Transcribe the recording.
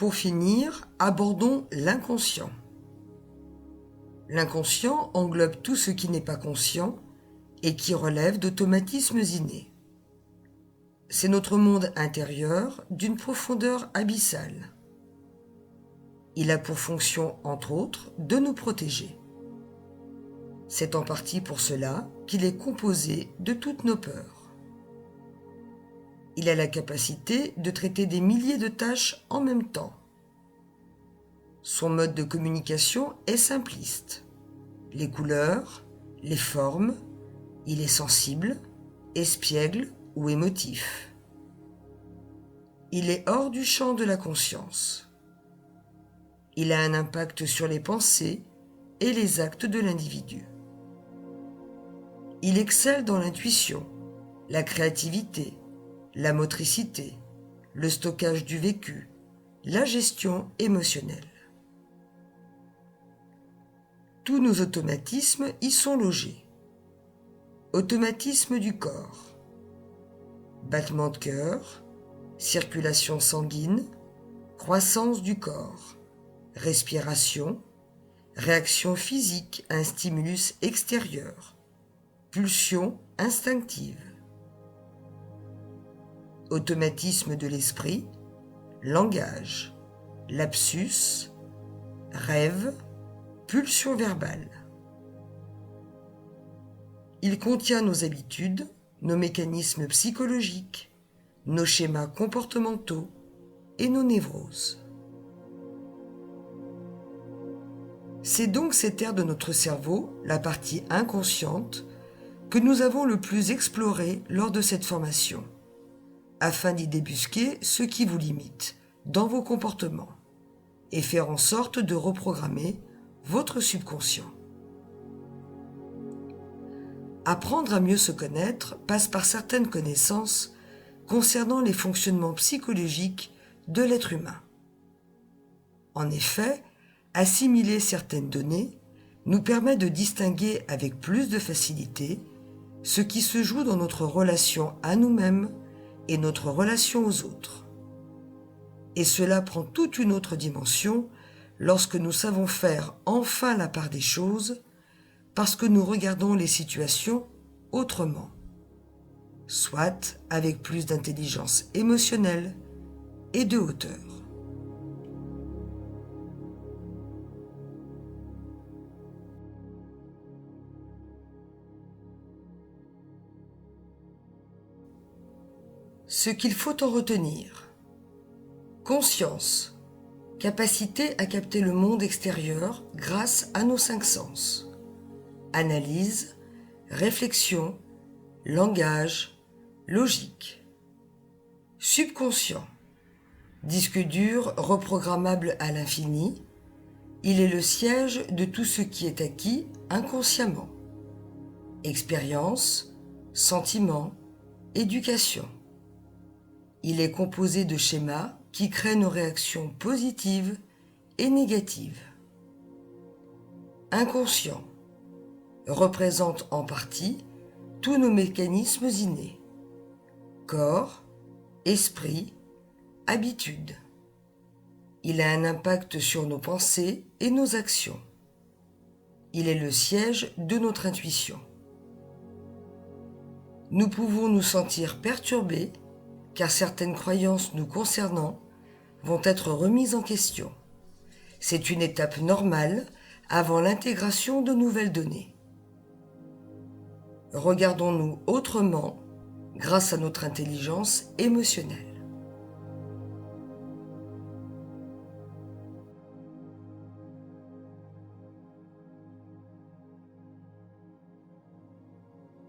Pour finir, abordons l'inconscient. L'inconscient englobe tout ce qui n'est pas conscient et qui relève d'automatismes innés. C'est notre monde intérieur d'une profondeur abyssale. Il a pour fonction, entre autres, de nous protéger. C'est en partie pour cela qu'il est composé de toutes nos peurs. Il a la capacité de traiter des milliers de tâches en même temps. Son mode de communication est simpliste. Les couleurs, les formes, il est sensible, espiègle ou émotif. Il est hors du champ de la conscience. Il a un impact sur les pensées et les actes de l'individu. Il excelle dans l'intuition, la créativité, la motricité, le stockage du vécu, la gestion émotionnelle. Tous nos automatismes y sont logés. Automatisme du corps, battement de cœur, circulation sanguine, croissance du corps, respiration, réaction physique à un stimulus extérieur, pulsion instinctive. Automatisme de l'esprit, langage, lapsus, rêve, pulsion verbale. Il contient nos habitudes, nos mécanismes psychologiques, nos schémas comportementaux et nos névroses. C'est donc cette aire de notre cerveau, la partie inconsciente, que nous avons le plus explorée lors de cette formation, afin d'y débusquer ce qui vous limite dans vos comportements et faire en sorte de reprogrammer votre subconscient. Apprendre à mieux se connaître passe par certaines connaissances concernant les fonctionnements psychologiques de l'être humain. En effet, assimiler certaines données nous permet de distinguer avec plus de facilité ce qui se joue dans notre relation à nous-mêmes et notre relation aux autres. Et cela prend toute une autre dimension lorsque nous savons faire enfin la part des choses, parce que nous regardons les situations autrement, soit avec plus d'intelligence émotionnelle et de hauteur. Ce qu'il faut en retenir. Conscience, capacité à capter le monde extérieur grâce à nos 5 sens. Analyse, réflexion, langage, logique. Subconscient, disque dur reprogrammable à l'infini, il est le siège de tout ce qui est acquis inconsciemment. Expérience, sentiment, éducation. Il est composé de schémas qui créent nos réactions positives et négatives. Inconscient représente en partie tous nos mécanismes innés. Corps, esprit, habitude. Il a un impact sur nos pensées et nos actions. Il est le siège de notre intuition. Nous pouvons nous sentir perturbés car certaines croyances nous concernant vont être remises en question. C'est une étape normale avant l'intégration de nouvelles données. Regardons-nous autrement grâce à notre intelligence émotionnelle.